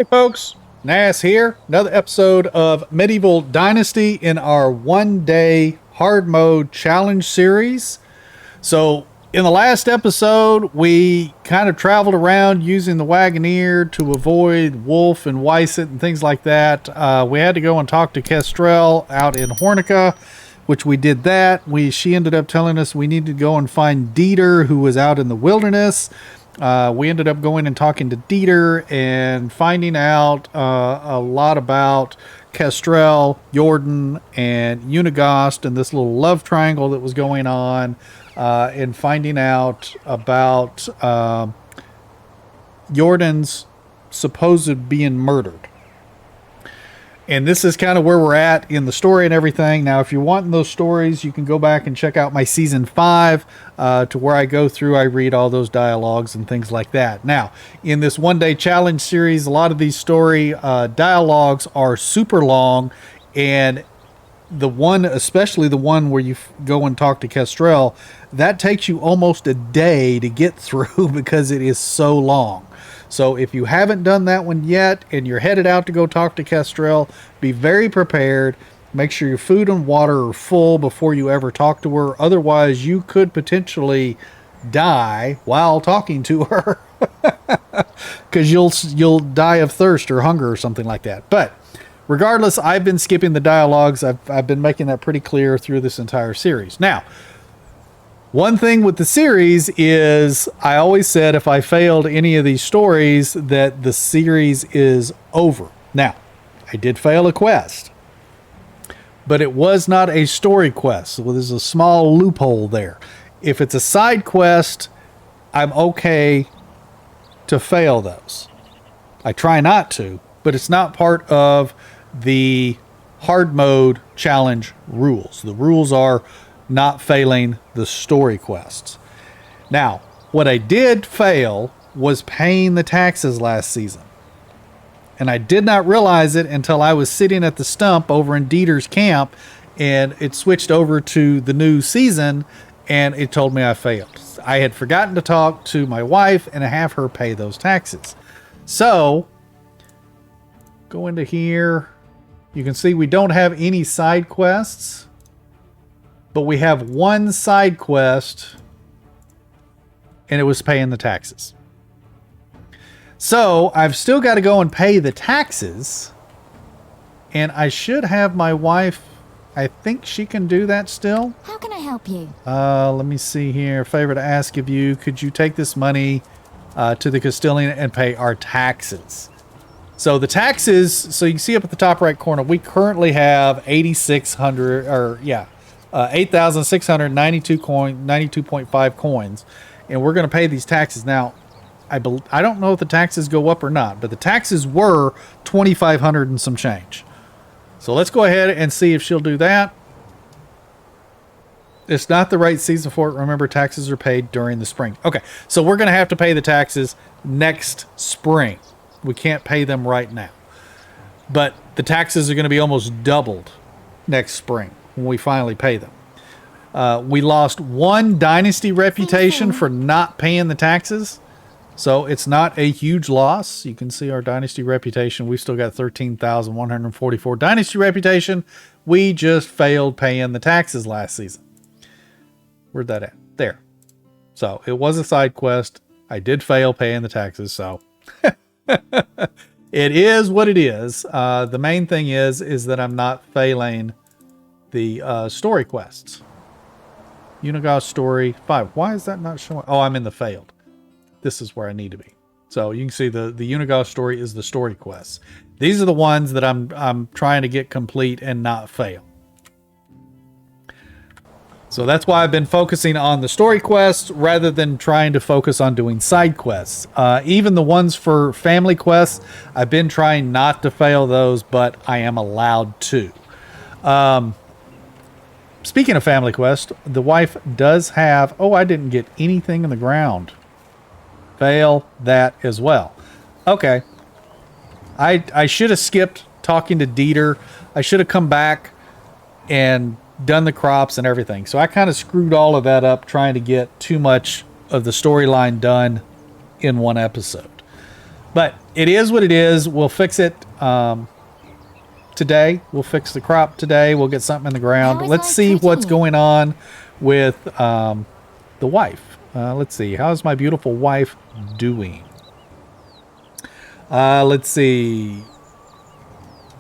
Hey folks, Nas here. Another episode of Medieval Dynasty in our one-day hard mode challenge series. So in the last episode, we kind of traveled around using the Wagoneer to avoid Wolf and Weisset and things like that. We had to go and talk to Kestrel out in Hornica, which we did that. She ended up telling us we needed to go and find Dieter, who was out in the wilderness. We ended up going and talking to Dieter and finding out a lot about Kestrel, Jordan, and Unigost and this little love triangle that was going on, and finding out about Jordan's supposed being murdered. And this is kind of where we're at in the story and everything. Now, if you're wanting those stories, you can go back and check out my season 5 to where I go through, I read all those dialogues and things like that. Now, in this one-day challenge series, a lot of these story dialogues are super long, and the one, especially the one where you go and talk to Kestrel, that takes you almost a day to get through because it is so long. So if you haven't done that one yet and you're headed out to go talk to Kestrel, be very prepared. Make sure your food and water are full before you ever talk to her. Otherwise, you could potentially die while talking to her because you'll die of thirst or hunger or something like that. But regardless, I've been skipping the dialogues. I've been making that pretty clear through this entire series. Now, one thing with the series is I always said if I failed any of these stories that the series is over. Now, I did fail a quest, but it was not a story quest. So there's a small loophole there. If it's a side quest, I'm okay to fail those. I try not to, but it's not part of the hard mode challenge rules. The rules are not failing the story quests. Now, what I did fail was paying the taxes last season. And I did not realize it until I was sitting at the stump over in Dieter's camp and it switched over to the new season and it told me I failed. I had forgotten to talk to my wife and have her pay those taxes. So, go into here. You can see we don't have any side quests. But we have one side quest, and it was paying the taxes. So I've still got to go and pay the taxes, and I should have my wife. I think she can do that still. How can I help you? Let me see here. Favor to ask of you, could you take this money to the Castilian and pay our taxes? So the taxes, so you can see up at the top right corner, we currently have 8,600, or yeah, 8,692 92.5 coins, and we're going to pay these taxes. Now, I don't know if the taxes go up or not, but the taxes were 2,500 and some change. So let's go ahead and see if she'll do that. It's not the right season for it. Remember, taxes are paid during the spring. Okay, so we're going to have to pay the taxes next spring. We can't pay them right now. But the taxes are going to be almost doubled next spring when we finally pay them. We lost one Dynasty reputation for not paying the taxes. So it's not a huge loss. You can see our Dynasty reputation. We've still got 13,144 Dynasty reputation. We just failed paying the taxes last season. Where'd that at? There. So it was a side quest. I did fail paying the taxes. So it is what it is. The main thing is that I'm not failing the story quests. Unigost story 5. Why is that not showing? Oh, I'm in the failed. This is where I need to be. So you can see the Unigost story is the story quests. These are the ones that I'm trying to get complete and not fail. So that's why I've been focusing on the story quests rather than trying to focus on doing side quests. Even the ones for family quests, I've been trying not to fail those, but I am allowed to. Speaking of family quest, the wife does have... Oh, I didn't get anything in the ground. Fail that as well. Okay. I should have skipped talking to Dieter. I should have come back and done the crops and everything. So I kind of screwed all of that up trying to get too much of the storyline done in one episode. But it is what it is. We'll fix it today. We'll fix the crop today. We'll get something in the ground. Let's see what's going on with the wife. Let's see. How's my beautiful wife doing? Let's see.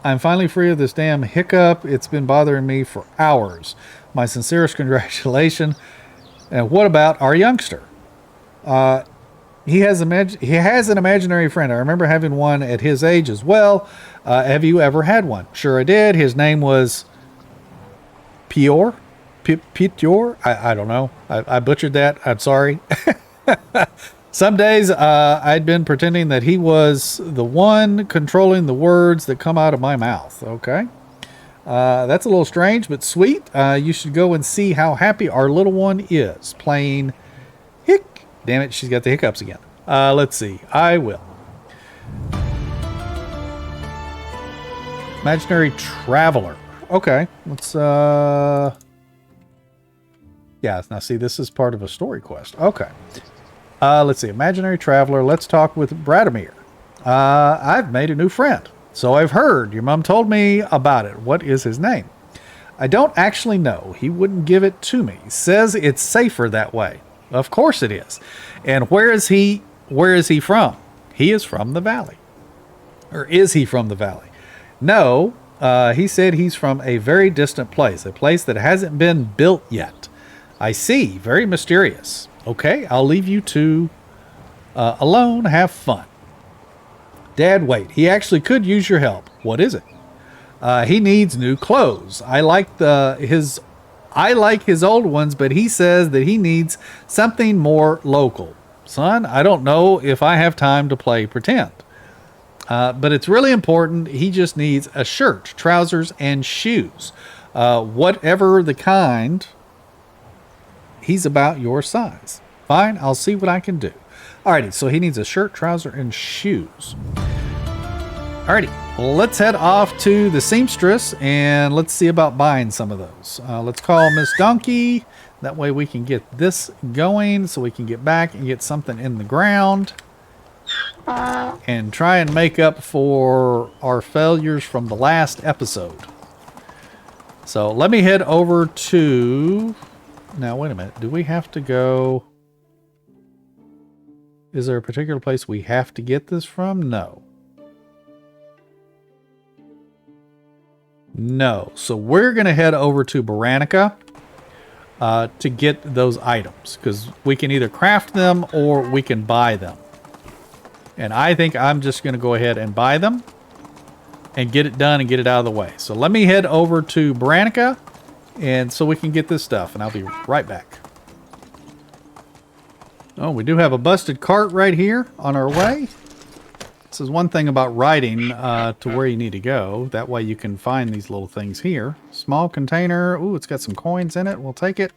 I'm finally free of this damn hiccup. It's been bothering me for hours. My sincerest congratulations. And what about our youngster? He has an imaginary friend. I remember having one at his age as well. Have you ever had one? Sure I did. His name was Pior. Pior? I don't know. I butchered that. I'm sorry. Some days I'd been pretending that he was the one controlling the words that come out of my mouth. Okay. That's a little strange, but sweet. You should go and see how happy our little one is playing hic. Damn it, she's got the hiccups again. Let's see. I will. Imaginary traveler. Okay. Let's, yeah, now see, this is part of a story quest. Okay. Let's see. Imaginary traveler. Let's talk with Vladimir. I've made a new friend. So I've heard. Your mom told me about it. What is his name? I don't actually know. He wouldn't give it to me. Says it's safer that way. Of course it is. And where is he from? He is from the valley. Or is he from the valley? No, he said he's from a very distant place. A place that hasn't been built yet. I see. Very mysterious. Okay, I'll leave you two alone. Have fun. Dad, wait. He actually could use your help. What is it? He needs new clothes. I like his old ones, but he says that he needs something more local. Son, I don't know if I have time to play pretend. But it's really important. He just needs a shirt, trousers, and shoes. Whatever the kind, he's about your size. Fine, I'll see what I can do. Alrighty, so he needs a shirt, trouser, and shoes. Alrighty, let's head off to the seamstress and let's see about buying some of those. Let's call Miss Donkey. That way we can get this going so we can get back and get something in the ground. And try and make up for our failures from the last episode. So let me head over to... Now, wait a minute. Do we have to go... Is there a particular place we have to get this from? No. No. So we're going to head over to Baranica to get those items. Because we can either craft them or we can buy them. And I think I'm just going to go ahead and buy them. And get it done and get it out of the way. So let me head over to Baranica. And so we can get this stuff. And I'll be right back. Oh, we do have a busted cart right here on our way. This is one thing about riding to where you need to go. That way you can find these little things here. Small container. Ooh, it's got some coins in it. We'll take it.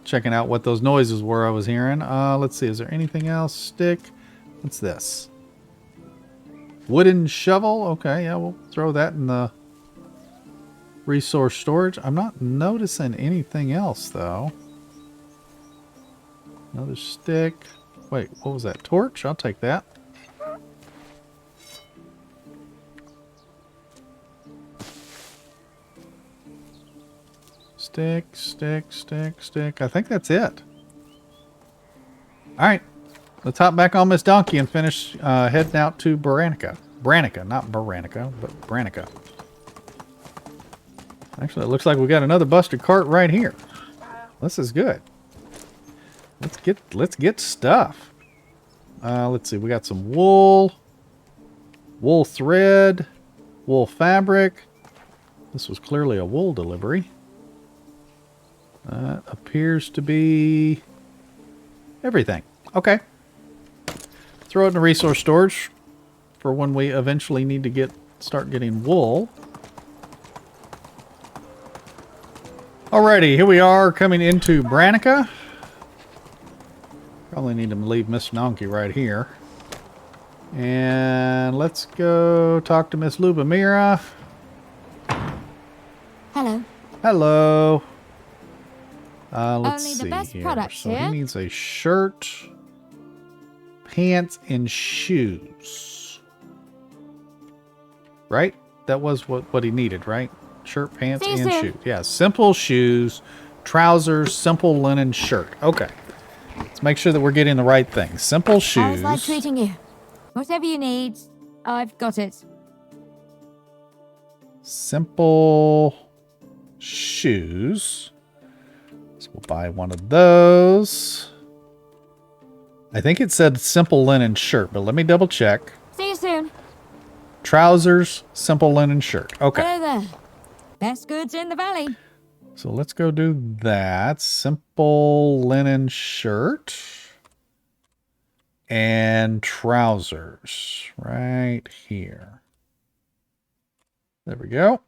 Checking out what those noises were I was hearing. Let's see. Is there anything else? Stick. What's this? Wooden shovel. Okay, yeah, we'll throw that in the resource storage. I'm not noticing anything else, though. Another stick. Wait, what was that? Torch? I'll take that. Stick, stick, stick, stick. I think that's it. Alright. Let's hop back on Miss Donkey and finish heading out to Baranica. Baranica, not Baranica, but Baranica. Actually, it looks like we got another busted cart right here. This is good. Let's get stuff. Let's see. We got some wool, wool thread, wool fabric. This was clearly a wool delivery. Appears to be everything. Okay. Throw it in the resource storage for when we eventually need to start getting wool. Alrighty, here we are coming into Baranica. Probably need to leave Miss Donkey right here. And let's go talk to Miss Lubomira. Hello. Hello. Let's Only the see best here. products So here. he needs a shirt, pants, and shoes. Right? That was what he needed, right? Shirt, pants, See you and soon. shoes. Yeah, simple shoes, trousers, simple linen shirt. Okay. Let's make sure that we're getting the right thing. Simple How's life shoes. treating you? Whatever you need, I've got it. Simple shoes. So we'll buy one of those. I think it said simple linen shirt, but let me double check. See you soon. Trousers, simple linen shirt. Okay. Hello there. Best goods in the valley. So let's go do that. Simple linen shirt and trousers right here. There we go.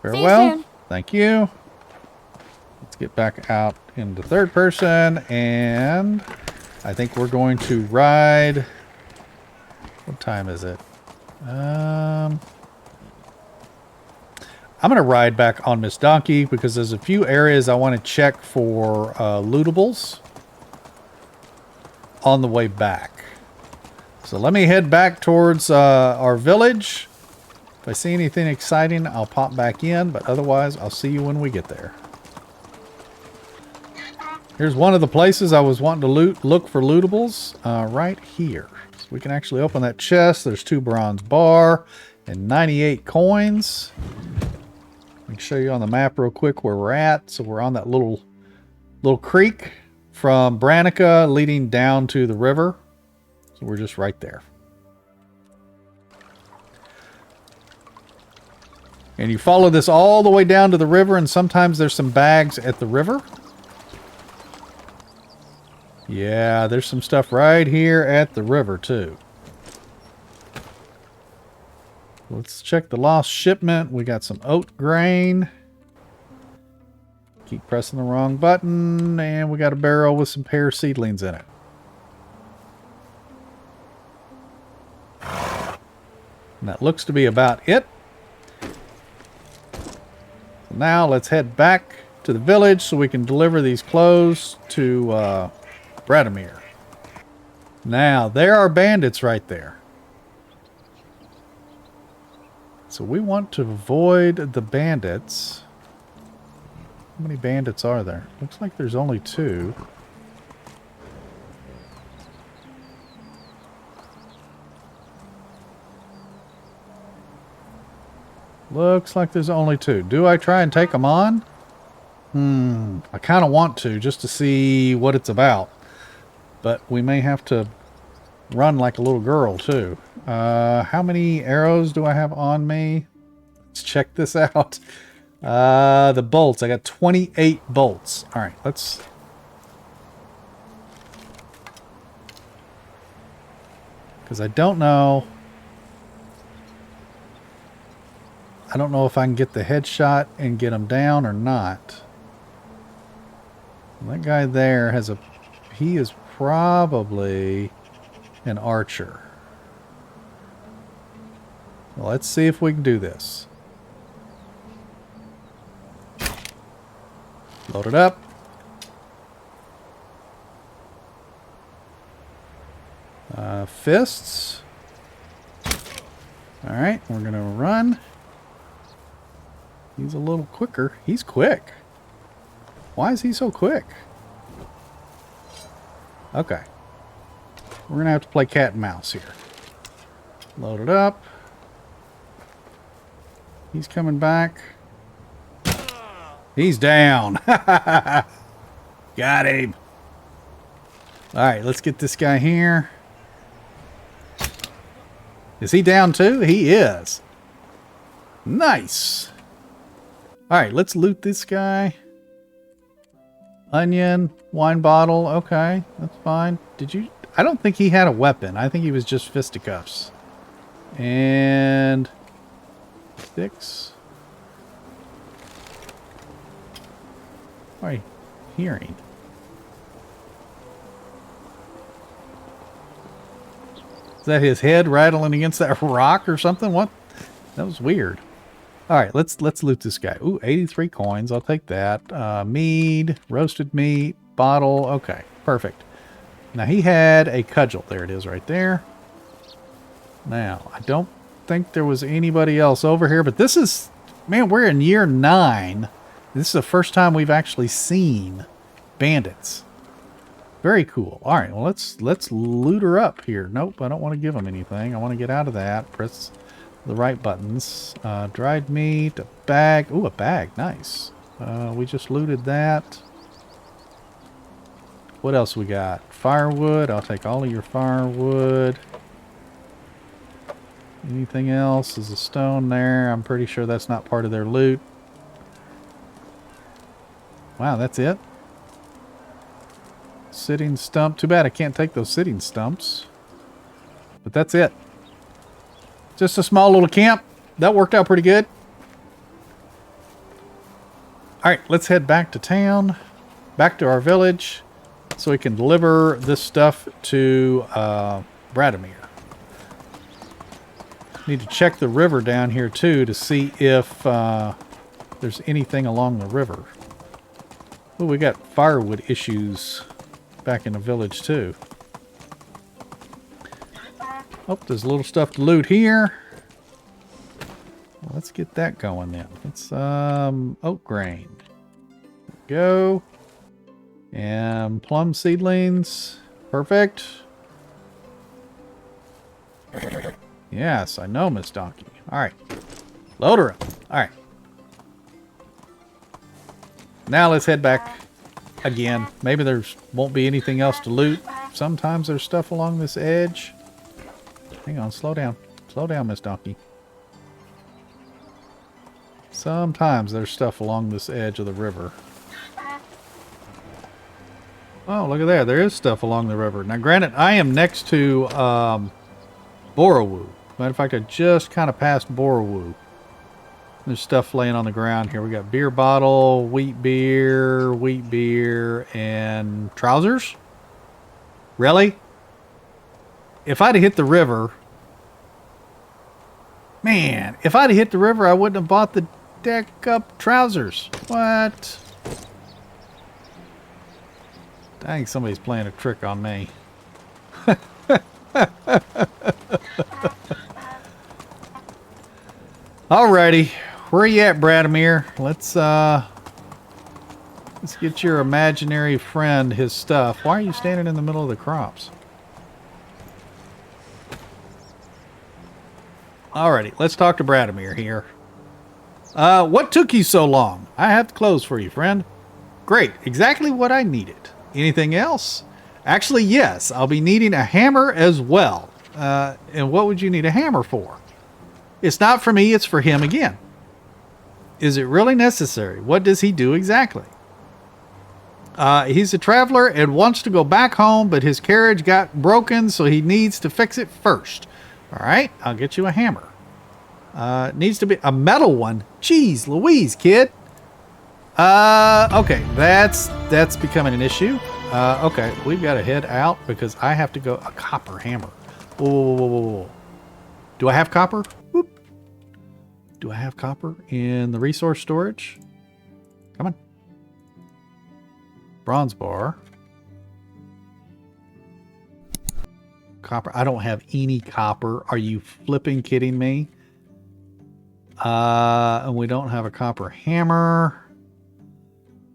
Very See you well. soon. Thank you. Let's get back out into third person, and I think we're going to ride. What time is it? I'm going to ride back on Miss Donkey because there's a few areas I want to check for lootables on the way back. So let me head back towards our village. If I see anything exciting, I'll pop back in, but otherwise, I'll see you when we get there. Here's one of the places I was wanting to look for lootables, right here. So we can actually open that chest. There's 2 bronze bar and 98 coins. I can show you on the map real quick where we're at. So we're on that little creek from Baranica leading down to the river. So we're just right there. And you follow this all the way down to the river, and sometimes there's some bags at the river. Yeah, there's some stuff right here at the river, too. Let's check the lost shipment. We got some oat grain. Keep pressing the wrong button, and we got a barrel with some pear seedlings in it. And that looks to be about it. Now let's head back to the village so we can deliver these clothes to Radomir. Now, there are bandits right there. So we want to avoid the bandits. How many bandits are there? Looks like there's only 2. Looks like there's only 2. Do I try and take them on? I kind of want to, just to see what it's about. But we may have to run like a little girl, too. How many arrows do I have on me? Let's check this out. The bolts. I got 28 bolts. All right, let's... Because I don't know... I don't know if I can get the headshot and get him down or not. That guy there has a... He is probably an archer. Well, let's see if we can do this. Load it up. Fists. Alright, we're going to run. He's a little quicker. He's quick. Why is he so quick? Okay. We're going to have to play cat and mouse here. Load it up. He's coming back. He's down. Got him. Alright, let's get this guy here. Is he down too? He is. Nice. Alright, let's loot this guy. Onion, wine bottle. Okay, that's fine. Did you... I don't think he had a weapon. I think he was just fisticuffs. And... sticks. What are you hearing? Is that his head rattling against that rock or something? What? That was weird. All right, let's loot this guy. Ooh, 83 coins. I'll take that. Mead, roasted meat, bottle. Okay, perfect. Now he had a cudgel. There it is right there. Now, I don't think there was anybody else over here, but this is, man, we're in year 9. This is the first time we've actually seen bandits. Very cool. All right, well, let's loot her up here. Nope, I don't want to give them anything. I want to get out of that. Press the right buttons. Dried meat, a bag. Ooh, a bag. Nice. We just looted that. What else we got? Firewood. I'll take all of your firewood. Anything else? Is a stone there? I'm pretty sure that's not part of their loot. Wow, that's it? Sitting stump. Too bad I can't take those sitting stumps. But that's it. Just a small little camp. That worked out pretty good. Alright, let's head back to town. Back to our village. So we can deliver this stuff to Bradimir. Need to check the river down here too to see if there's anything along the river. Oh, we got firewood issues back in the village too. Oh, there's a little stuff to loot here. Well, let's get that going then. Let's oat grain. Go. And plum seedlings. Perfect. Yes, I know, Miss Donkey. Alright. Load her up. Alright. Now let's head back again. Maybe there's won't be anything else to loot. Sometimes there's stuff along this edge. Hang on, slow down. Slow down, Miss Donkey. Sometimes there's stuff along this edge of the river. Oh, look at that. There is stuff along the river. Now, granted, I am next to Borowu. Matter of fact, I just kind of passed Borowu. There's stuff laying on the ground here. We got beer bottle, wheat beer, and trousers? Really? If I'd have hit the river... Man, if I'd have hit the river, I wouldn't have bought the deck up trousers. What? I think somebody's playing a trick on me. Alrighty. Where are you at, Bradimir? Let's get your imaginary friend his stuff. Why are you standing in the middle of the crops? Alrighty, let's talk to Bradimir here. What took you so long? I have the clothes for you, friend. Great, exactly what I needed. Anything else? Actually, yes, I'll be needing a hammer as well. And what would you need a hammer for? It's not for me, it's for him again. Is it really necessary? What does he do exactly? He's a traveler and wants to go back home, but his carriage got broken, so he needs to fix it first. Alright, I'll get you a hammer. It needs to be a metal one. Jeez Louise, kid. Okay, that's becoming an issue. Okay, we've got to head out because I have to go. A copper hammer. Whoa. Do I have copper? Whoop. Do I have copper in the resource storage? Come on. Bronze bar. Copper. I don't have any copper. Are you flipping kidding me? And we don't have a copper hammer.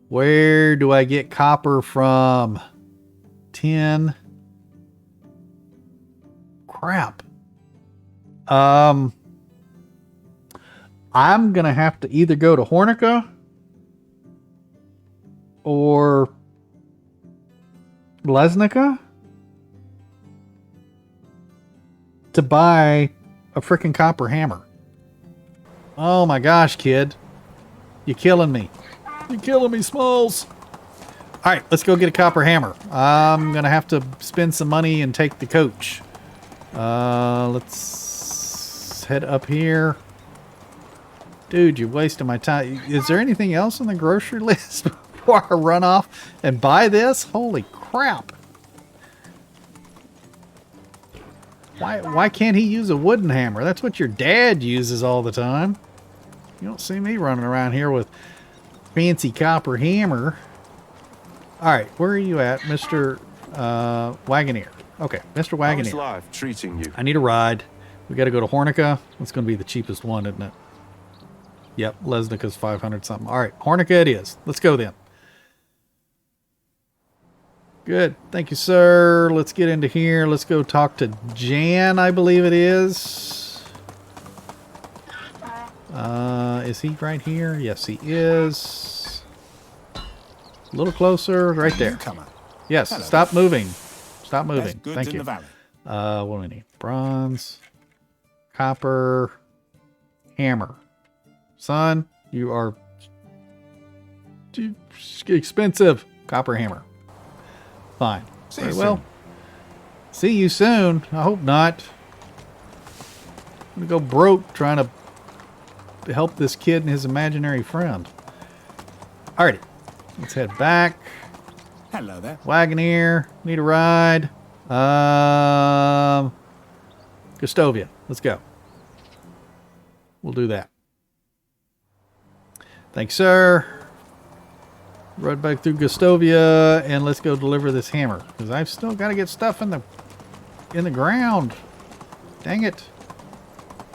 Where do I get copper from? Tin. Crap. I'm gonna have to either go to Hornica or Lesnica to buy a freaking copper hammer. Oh my gosh, kid. You're killing me. You're killing me, Smalls. Alright, let's go get a copper hammer. I'm gonna have to spend some money and take the coach. Let's head up here. Dude, you're wasting my time. Is there anything else on the grocery list before I run off and buy this? Holy crap. Why can't he use a wooden hammer? That's what your dad uses all the time. You don't see me running around here with fancy copper hammer. All right, where are you at, Mr. Wagoneer? Okay, Mr. Wagoneer. How's life treating you? I need a ride. We got to go to Hornica. That's going to be the cheapest one, isn't it? Yep, Lesnica's 500 something. All right, Hornica it is. Let's go then. Good. Thank you, sir. Let's get into here. Let's go talk to Jan, I believe it is. Is he right here? Yes, he is. A little closer, right there. Yes, Hello. stop moving. Stop moving. Best goods Thank in you. the valley. What do we need? Bronze, copper, hammer. Son, you are too expensive. Copper hammer. Fine. See Very you well. soon. See you soon. I hope not. I'm gonna go broke trying to help this kid and his imaginary friend. Alrighty. Let's head back. Hello there. Wagoneer. Need a ride. Gustovia. Let's go. We'll do that. Thanks, sir. Ride back through Gustovia and let's go deliver this hammer. Because I've still got to get stuff in the ground. Dang it.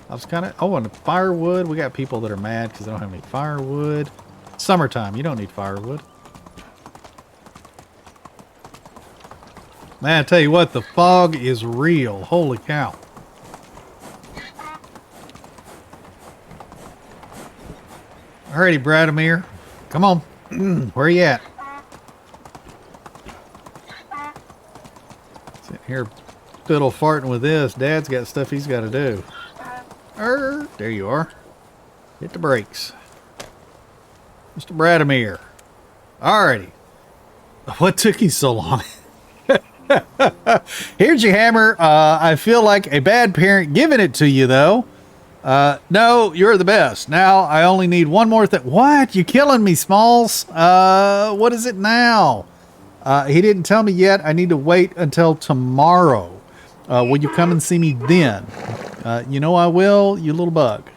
I was kind of... Oh, and firewood. We got people that are mad because they don't have any firewood. Summertime. You don't need firewood. Man, I tell you what, the fog is real. Holy cow. Alrighty, Bradimir. Come on. Where are you at? Sitting here fiddle farting with this. Dad's got stuff he's got to do. There you are. Hit the brakes. Mr. Bradimir. Alrighty. What took you so long? Here's your hammer. I feel like a bad parent giving it to you, though. No, you're the best. Now, I only need one more thing. What? You killing me, Smalls? What is it now? He didn't tell me yet. I need to wait until tomorrow. Will you come and see me then? You know I will, you little bug.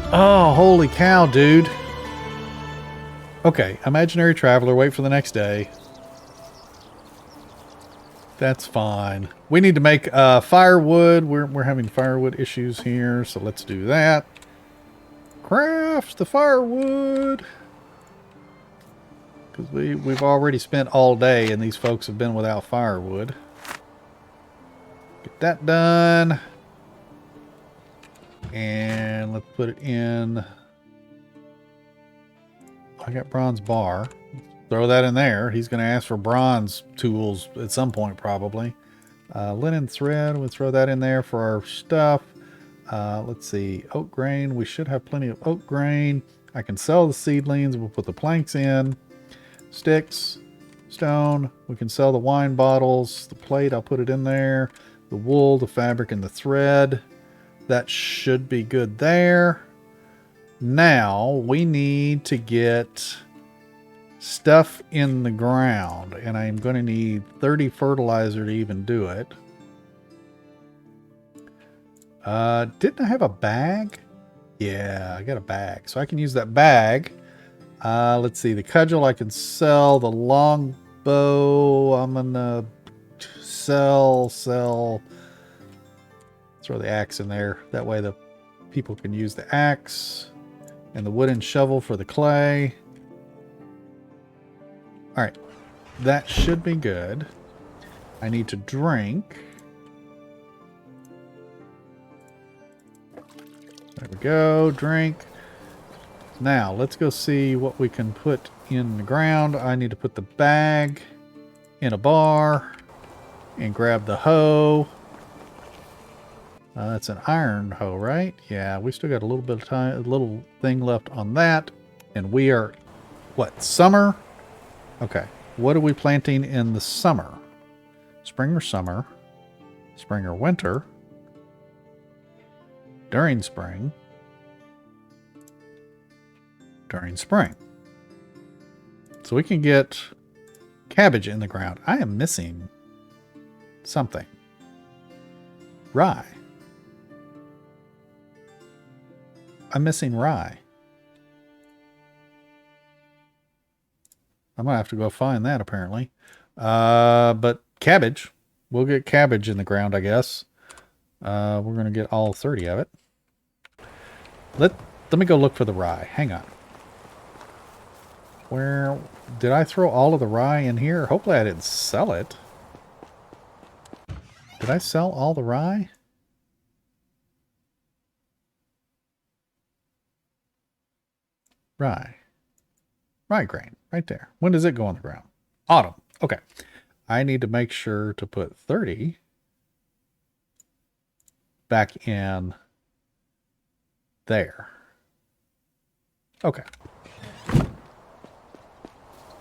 Oh, holy cow, dude. Okay, imaginary traveler, wait for the next day. That's fine. We need to make firewood. We're having firewood issues here, so let's do that. Craft the firewood. Because we've already spent all day and these folks have been without firewood. Get that done. And let's put it in. I got bronze bar. Throw that in there. He's going to ask for bronze tools at some point, probably. Linen thread. We'll throw that in there for our stuff. Let's see. Oak grain. We should have plenty of oak grain. I can sell the seedlings. We'll put the planks in. Sticks. Stone. We can sell the wine bottles. The plate, I'll put it in there. The wool, the fabric, and the thread. That should be good there. Now, we need to get stuff in the ground, and I'm going to need 30 fertilizer to even do it. Didn't I have a bag? Yeah, I got a bag, so I can use that bag. Let's see, the cudgel I can sell. The longbow I'm gonna sell. Throw the axe in there, that way the people can use the axe. And the wooden shovel for the clay. Alright, that should be good. I need to drink. There we go, drink. Now, let's go see what we can put in the ground. I need to put the bag in a bar and grab the hoe. That's an iron hoe, right? Yeah, we still got a little bit of time, a little thing left on that. And we are, what, summer? Okay, what are we planting in the summer? Spring or summer? Spring or winter? During spring? During spring. So we can get cabbage in the ground. I am missing something. Rye. I'm missing rye. I'm going to have to go find that, apparently. But cabbage. We'll get cabbage in the ground, I guess. We're going to get all 30 of it. Let me go look for the rye. Hang on. Where... Did I throw all of the rye in here? Hopefully I didn't sell it. Did I sell all the rye? Rye. Rye grain. Right there. When does it go on the ground? Autumn. Okay. I need to make sure to put 30 back in there. Okay.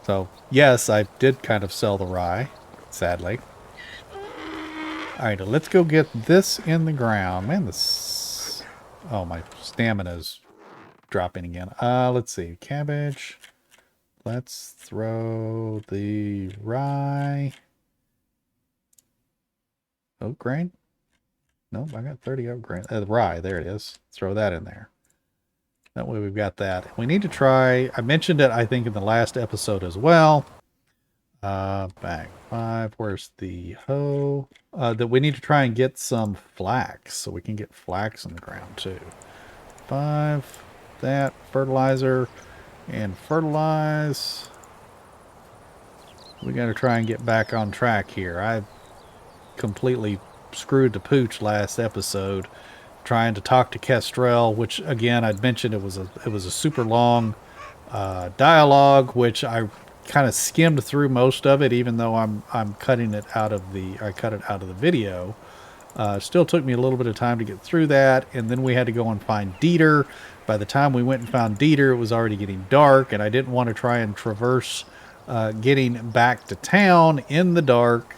So, yes, I did kind of sell the rye, sadly. Alright, let's go get this in the ground. Man, this... Oh, my stamina's dropping again. Let's see. Cabbage. Let's throw the rye. Oat grain? Nope, I got 30 oat grain. The rye, there it is. Throw that in there. That way we've got that. We need to try, I mentioned it, I think, in the last episode as well. Bag 5, where's the hoe? That we need to try and get some flax, so we can get flax in the ground too. 5, that, fertilizer, and fertilize. We got to try and get back on track here. I completely screwed the pooch last episode trying to talk to Kestrel, which again I'd mentioned it was a super long dialogue, which I kind of skimmed through most of it, even though I'm cutting it out of the video. Still took me a little bit of time to get through that, and then we had to go and find Dieter. By the time we went and found Dieter, it was already getting dark, and I didn't want to try and traverse getting back to town in the dark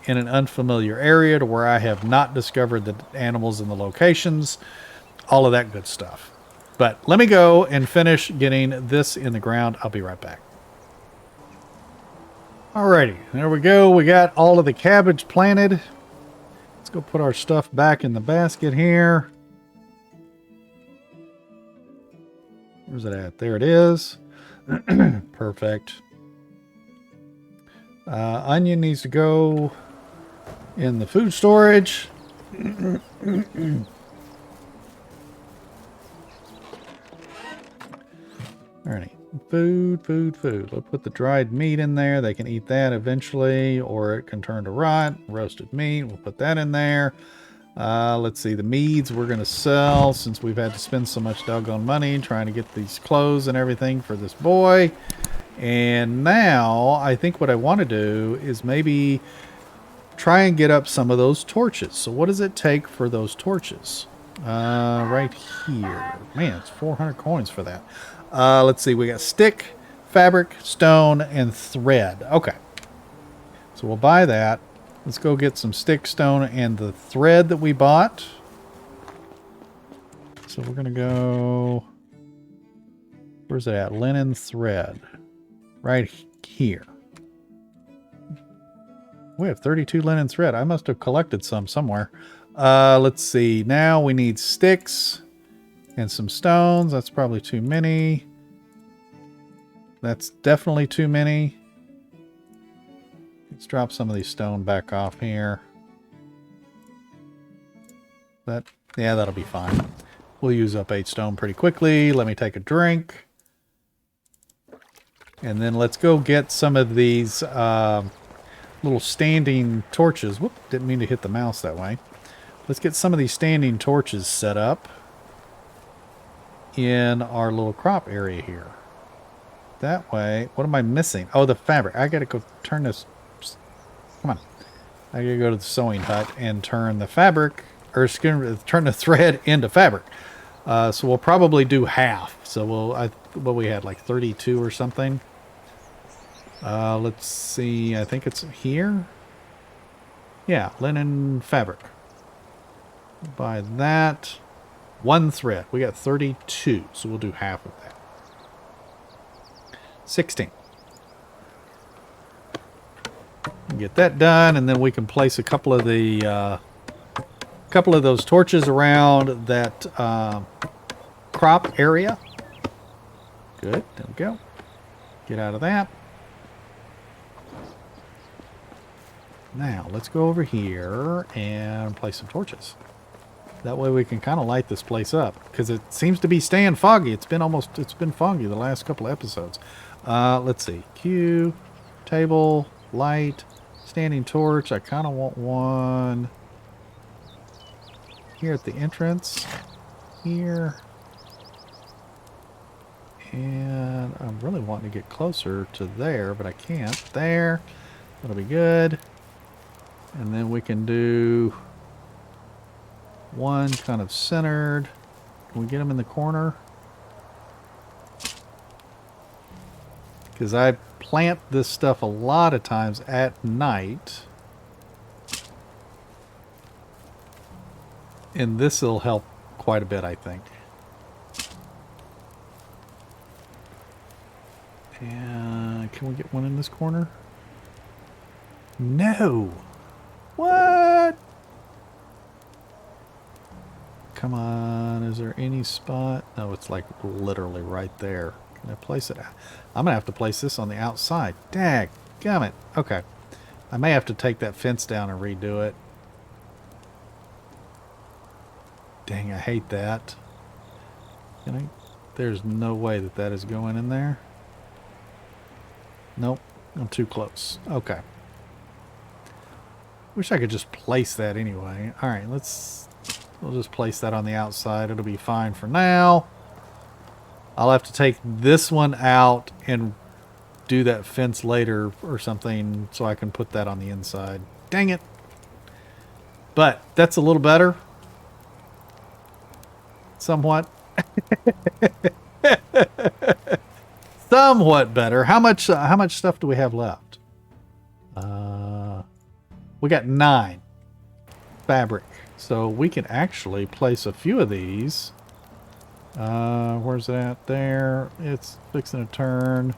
in an unfamiliar area to where I have not discovered the animals and the locations, all of that good stuff. But let me go and finish getting this in the ground. I'll be right back. Alrighty, there we go. We got all of the cabbage planted. Let's go put our stuff back in the basket here. Where's it at? There it is. Perfect. Onion needs to go in the food storage. Alrighty. Food. Let's put the dried meat in there. They can eat that eventually, or it can turn to rot. Roasted meat, we'll put that in there. Let's see, the meads we're going to sell since we've had to spend so much doggone money trying to get these clothes and everything for this boy. And now I think what I want to do is maybe try and get up some of those torches. So what does it take for those torches? Right here. Man, it's 400 coins for that. Let's see, we got stick, fabric, stone, and thread. Okay. So we'll buy that. Let's go get some stick, stone, and the thread that we bought. So we're going to go... Where's it at? Linen thread. Right here. We have 32 linen thread. I must have collected some somewhere. Let's see. Now we need sticks and some stones. That's probably too many. That's definitely too many. Let's drop some of these stone back off here. Yeah, that'll be fine. We'll use up 8 stone pretty quickly. Let me take a drink. And then let's go get some of these little standing torches. Whoop, didn't mean to hit the mouse that way. Let's get some of these standing torches set up in our little crop area here. That way, what am I missing? Oh, the fabric. I gotta go turn this. Come on. I gotta go to the sewing hut and turn the fabric, or turn the thread into fabric. So we'll probably do half. So what we had, like 32 or something. Let's see. I think it's here. Yeah, linen fabric. Buy that. 1 thread. We got 32, so we'll do half of that. 16. Get that done, and then we can place a couple of those torches around that crop area. Good. There we go. Get out of that. Now, let's go over here and place some torches. That way we can kind of light this place up. Because it seems to be staying foggy. It's been foggy the last couple of episodes. Let's see. Q, table, light, standing torch. I kind of want one here at the entrance. Here. And I'm really wanting to get closer to there, but I can't. There. That'll be good. And then we can do one kind of centered. Can we get them in the corner? Because I plant this stuff a lot of times at night. And this will help quite a bit, I think. And can we get one in this corner? No! What? Come on, is there any spot? No, it's like literally right there. Can I place it? I'm going to have to place this on the outside. Dadgummit. Okay. I may have to take that fence down and redo it. Dang, I hate that. Can I? There's no way that that is going in there. Nope, I'm too close. Okay. Wish I could just place that anyway. All right, we'll just place that on the outside. It'll be fine for now. I'll have to take this one out and do that fence later or something so I can put that on the inside. Dang it. But that's a little better. Somewhat. Somewhat better. How much stuff do we have left? We got 9 fabric. So we can actually place a few of these. Where's that? There. It's fixing to turn.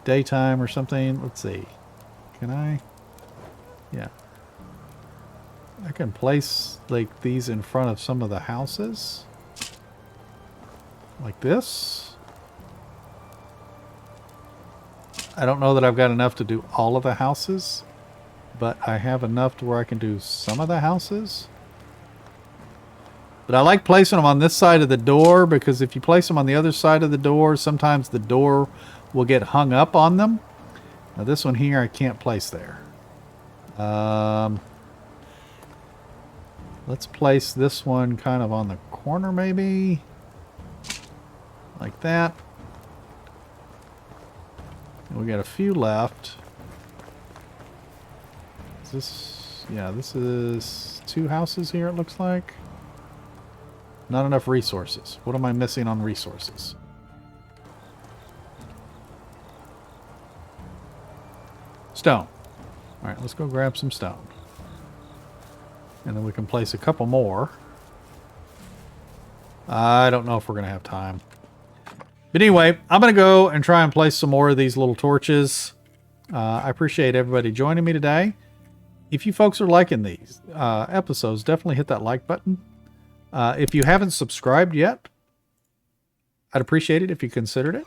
Daytime or something. Let's see. Can I? Yeah. I can place like these in front of some of the houses. Like this. I don't know that I've got enough to do all of the houses, but I have enough to where I can do some of the houses. But I like placing them on this side of the door because if you place them on the other side of the door, sometimes the door will get hung up on them. Now this one here I can't place there. Let's place this one kind of on the corner maybe. Like that. And we got a few left. Is this, yeah, this is 2 houses here it looks like. Not enough resources. What am I missing on resources? Stone. Alright, let's go grab some stone. And then we can place a couple more. I don't know if we're going to have time. But anyway, I'm going to go and try and place some more of these little torches. I appreciate everybody joining me today. If you folks are liking these episodes, definitely hit that like button. If you haven't subscribed yet, I'd appreciate it if you considered it.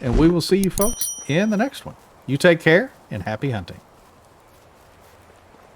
And we will see you folks in the next one. You take care and happy hunting.